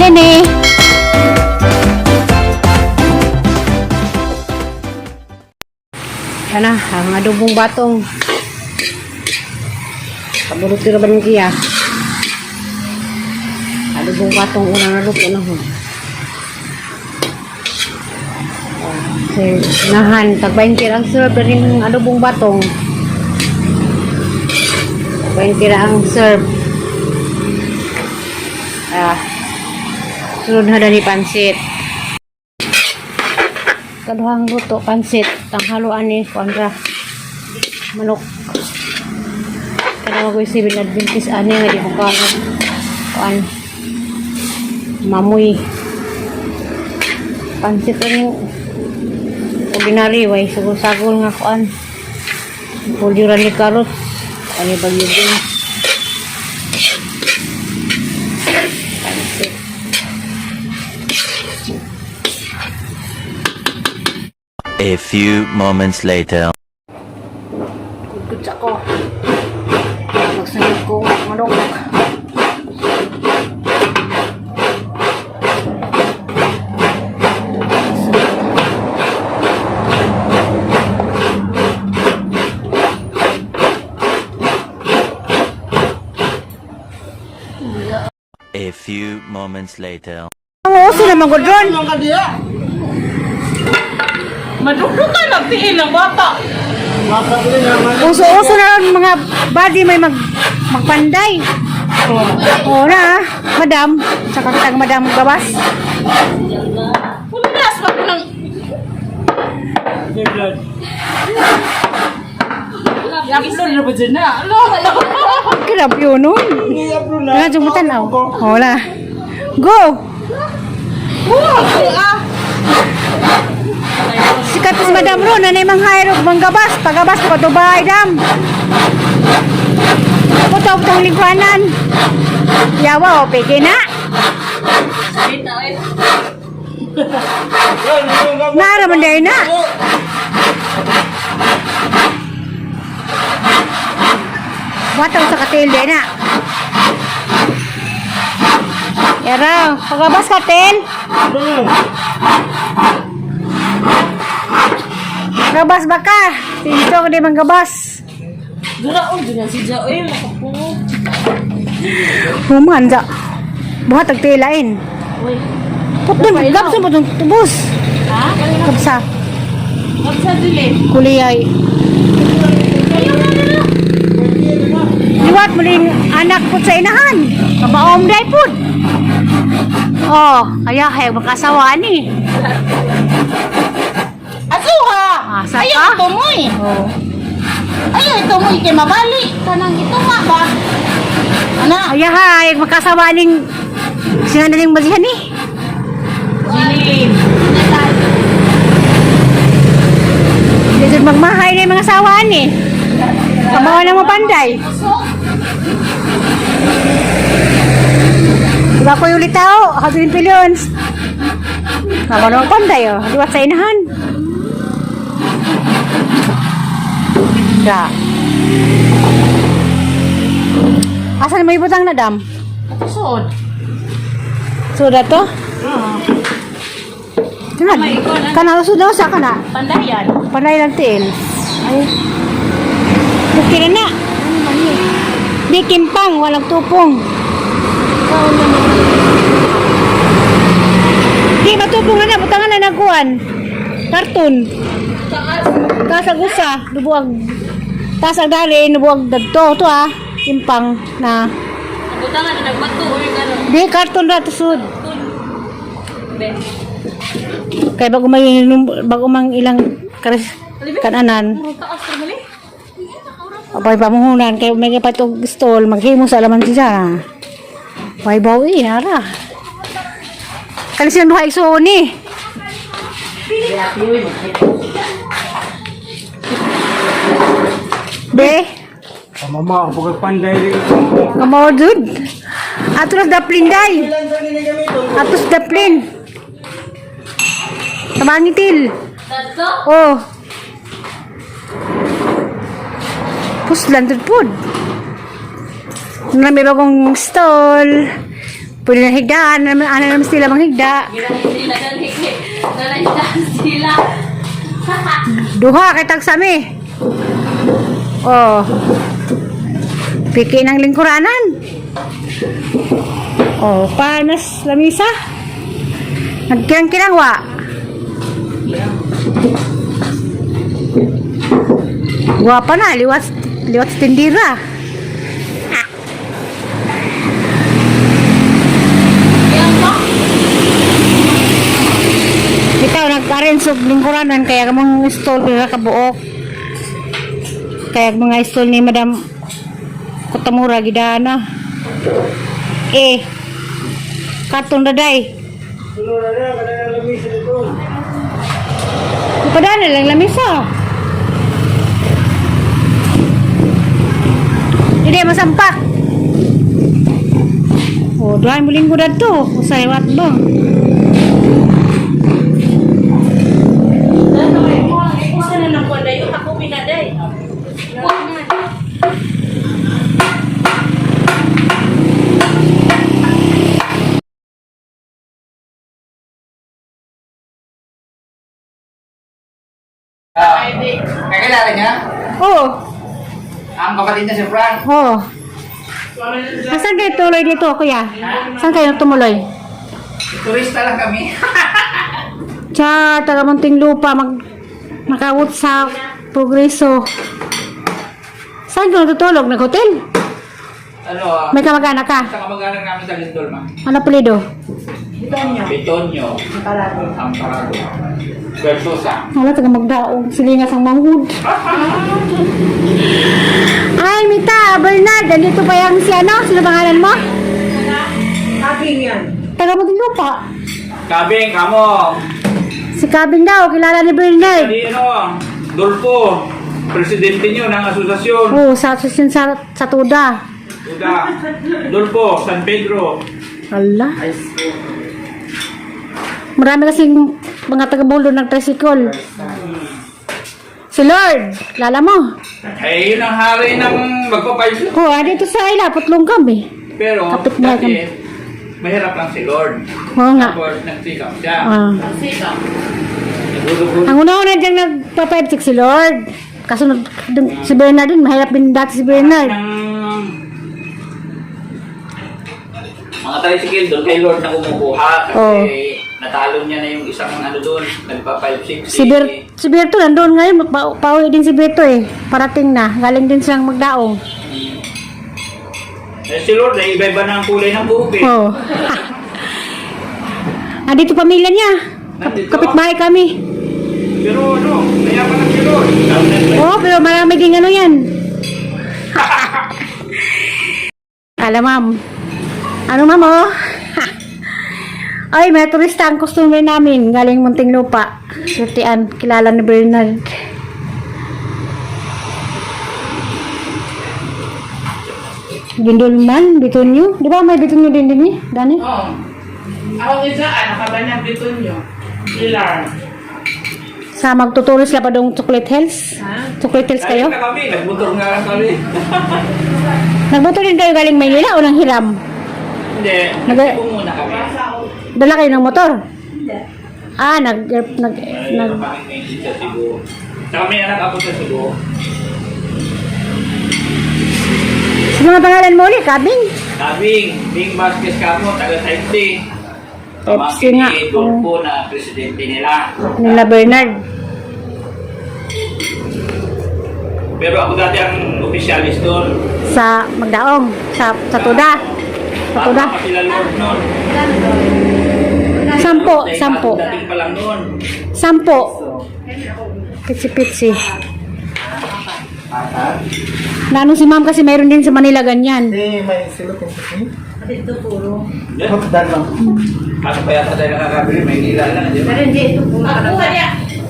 Nene. Yan na, ang adobong batong. Kabulot ko naman yung kiya. Adobong batong unang naluto na ho. Nahan, tag-20 ang serve rin ng adobong batong. Tag-20 ang serve. Sunod na ni pansit. Kaduhang luto, pansit. Tanghaluan ni kontra manok. Kada magoy 7 Adventist ani nga di mo kuan mamoy. Pansit rin ordinary way sagol-sagol nga kuan. Puljuran ni karot. Ani bagyo din. Pansit. A few moments later. Kutsa ko. Magsunod ko manok. A few moments later. Ang uso naman ko doon. Madugdugan ang tiin ng bata. Uso-uso na lang mga body may magpanday. Oo na, madam. Saka kitang madam gawas. Punas pa ko ng... I-upload na ba dyan na? Kirap yun nun. Nga jumutan na. Hola. Go! Sikat si Madam Ron, nanay mang hayrok bang gabas. Pagabas ko patubay, dam. Putong lingkuanan. Yawa, o, peke na. Naraman dahil na. Matang sa katil dahil na. Yara, pagabas katil. Gabas ba ka? Dito ko di man gabas. Duraon dyan si Jao. Human, ja. Buhat tagtilain. Uy. Putun, gabsa mo itong tubos. Ha? Gabsa. Kapsa dili. Kuliyay. Liwat mo rin anak po sa inahan. Kabaom day po. Oh, kaya hayag magkasawa ni. Asuha! Asa Ayaw ka? ito mo eh. Oh. Ayaw ito mo eh. Kaya mabali. Kanang ito nga ba? Ana? Kaya hayag magkasawa ning siya na ning bazihan ni. Jilin. Dito magmahay na yung mga sawaan ni. Kabawa na mo panday. Diba ko yung litaw? Habilin pilyons. Kabawa na mo panday oh. Diwat sa inahan. Da. Asan may butang na dam? Kusod. Sudah to? Kana, May ikaw na. kana usod na sa kana. Pandayan. Panay lang tin. Ay. Bukira na. Di kimpang, walang tupong. Di matupong na, butangan na nagkuhan. Karton. Tasag usa, dubuag. Tasag dali, dubuag dagto. Ito ah, kimpang na. Butangan na nagbato. Di, karton na tusod. Ben. Kaya bago mang ilang kananan. Taas ka mali. Apay pamuhunan kay may patog stall maghimo sa laman siya. Pay bawi nara. Kalisin duha iso ni. Be, Mama, ako pagpanday rin. kamo jud. Atus daplin day. Atus daplin. Tamangitil. Tato? Oh. Puslan jud pud. Nami bagong stall. Pwede na higdaan. Ano naman sila manghigda. Dalan sila. Duha kay tagsami. Oh. Piki ng lingkuranan. Oh, panas lamisa. Nagkirang-kirang wa. Guwapa na, liwat sa tindira. Ikaw nag-arrange og lingkuranan kaya kamong install pila ka buok. Kaya mga install ni Madam Kotamura gidana. Karton daday. Padana lang lamisa. Hindi masampak. Oh, duhay mo linggo dadto. Usay wat ba? Isa na lang po dayo. Ako pinaday. Kakilala niya? Oh. Ang kapatid niya si Frank. Oh. Saan kayo tuloy dito, kuya? Saan kayo tumuloy? Turista lang kami. Taga Muntinlupa, nakawot sa Progreso. Saan kayo natutulog? Nag-hotel? Ano? May kamag-anak ka? Sa kamag-anak namin sa Lindol, ma. Ano palido? Betonyo. Amparado. Bertosa. Wala, taga magdaong. Silingas ang manghud. Ay, Mita, Bernard, andito pa yung si ano? Sino pangalan mo? Kabing yan. Taga Muntinlupa. Kabing, kamo. Si Kabing daw, kilala ni Bernard. Di ano, Dolpo. Presidente niyo ng asosasyon. Oh, sa Tuda. Uda. Dolpo, San Pedro. Ala. Marami kasing mga taga-bulo ng tricycle. Si Lord, lala mo? Eh, yun ang hari ng magpapayos. Oh, dito sa ila, putlong kami. Pero, Kapit na dati, mahirap lang si Lord. Oo nga. Tapos, nagsikap siya. Ah. Nagulog-ulog. Ang una-una diyang nagpa-5-6 si Lord. Kasunod si Bernard din, mahirap din dati si Bernard. Mga tricycle doon kay Lord na kumukuha kasi Oh. natalo niya na yung isang ano doon, nagpa 5-6. Si Berto nandun ngayon, pauwi din si Berto eh. Parating na, galing din siyang magdaong. Eh, si Lord ay iba-iba na ang kulay ng buhok eh. Oh. Andito pamilya niya. Nandito? Kapitbahay kami. Pero ano, mayaman na si Lord. Oh, pero marami ding ano yan. Alam, ma'am. Ano, ma'am, oh? Ay, may turista ang customer namin. Galing Muntinlupa. Surtian, kilala ni Bernard. Gindulman, Bitonyo. Di ba may Bitonyo din din eh? Dani? Oo. Ako isa, nakabanang dito nyo. Pilar. Sa magtuturo sila pa dong Chocolate Hills? Chocolate Hills kayo? Galing na kami, nagmotor nga lang kami. Nagbuto din kayo galing Maynila o nang Hiram? Hindi, nagsipo muna kami. Dala kayo ng motor? Ah, Ay, napakingin sa Cebu. Saka may anak ako sa Cebu. Sino nga pangalan mo ulit? Kabing? Kabing, Bing Vasquez Camo, taga Taipei. FC nga. Pamangkin ni Dolpo na presidente nila. Nila Bernard. Pero ako dati ang officialis doon. Sa Magdaong. Sa Tuda. Sa Tuda. Para sila Lord noon. Sampo. Dating pa lang noon. Sampo. Pitsi-pitsi. Lalo si ma'am kasi mayroon din sa Manila ganyan. Ano pa yata tayo nakakabili? May nila lang. Di ba?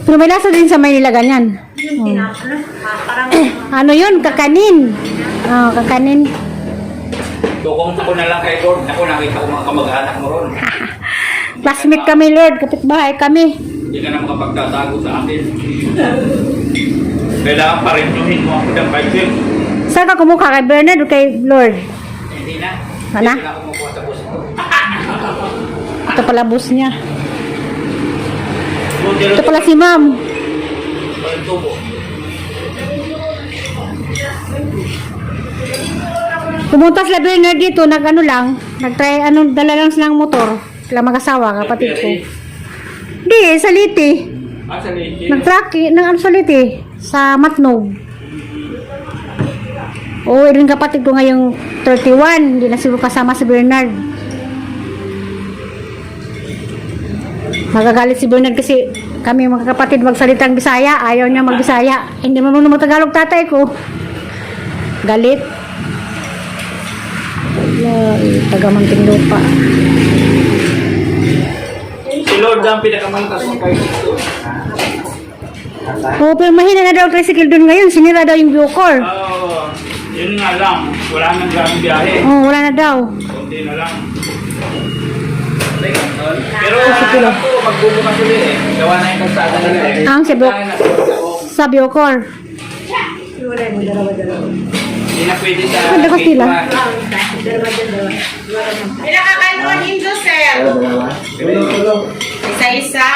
Pero may lasa din sa Manila ganyan. Ano yun? Kakanin. Oh, kakanin. Tukong ko na lang kay Lord. Ako nakita ko mga kamag-anak mo ron. Classmate kami, Lord. Kapitbahay kami. Hindi ka na makapagtatago sa akin. Kailangan pa rin yung mo ako ng 5 years. Saan ka kumukha? Kay Bernard o kay Lord? Hindi na. Ano? Hindi na ako kumukuha sa bus ko. Ito pala bus niya. Buti Ito pala si ma'am. walang tubo. Pumunta sila Bernard dito, nag-ano lang, nag-try, dala lang silang motor. Sila mag-asawa, kapatid ko. Hindi, sa Liti. Sa lady. Nag-truck, sa Liti, sa Matnog. Oo, rin kapatid ko ngayong 31, hindi na siguro kasama si Bernard. Magagalit si Bernard kasi kami mga kapatid magsalitang Bisaya, ayaw niya mag-Bisaya. Hindi marunong mag-Tagalog tatay ko. Galit. Taga-Manting Lupa. Si Lord ang pinakamalakas ng kayo dito. Oo, pero mahina na daw ang tricycle doon ngayon. Sinira daw yung Bucor. Oo. Yun nga lang. Wala nang graming biyahe. Oo, wala na daw. Kunti na lang. Pero alam ko, magbubukas ulit eh. Gawa na yung kalsada nila eh. Ang sa Bucor. Hindi na pwede sa Ganda ko sila. Pinakakainuan Indo, sir. Isa-isa.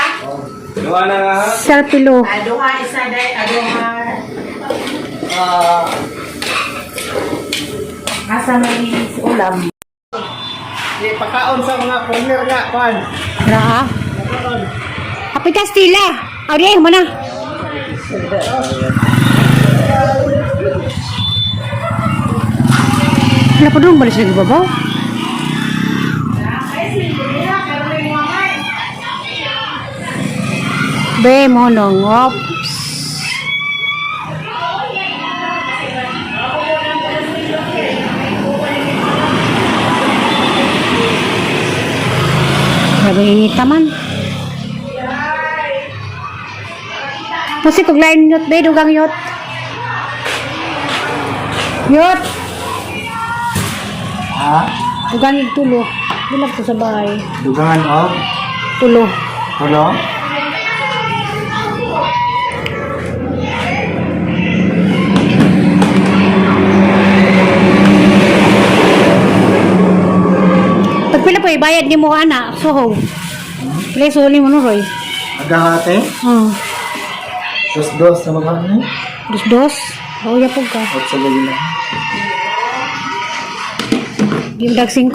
Gawa na nga. Serpilo. Aduha, isa day, aduha. Asa may ulam. Di pakaon sa mga corner nga, pan. Raa. Happy Castilla. Ari, mana? Wala pa doon, balis na babaw. Be, monong, ops. Grabe init naman. Kasi kung lain yot, be, dugang yot. Yot! Ha? Dugang yung tulo. Bilag ko sa bahay. Dugangan o? Tulo. Hello? Pagpila po, bayad ni mo, ana. Soho. Pila suli mo, no, Roy? Ada ate? Dos na magkano? Dos-dos. Bauya po ka. At sa gabi lang. Gimdag 5.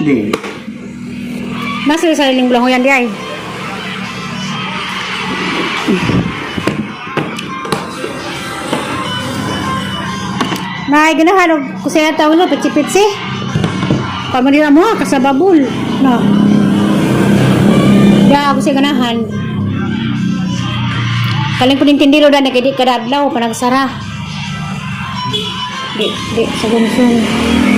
Hindi. Nasa yung sariling bulang yan di ay. Nay, ganahan og kusaya tawag na pitsi-pitsi. Pamanira mo kasababul. No. Ya, ako siya ganahan. Kaling po din tindilo da nagidi kadadlaw panagsara. Di sa gunsun.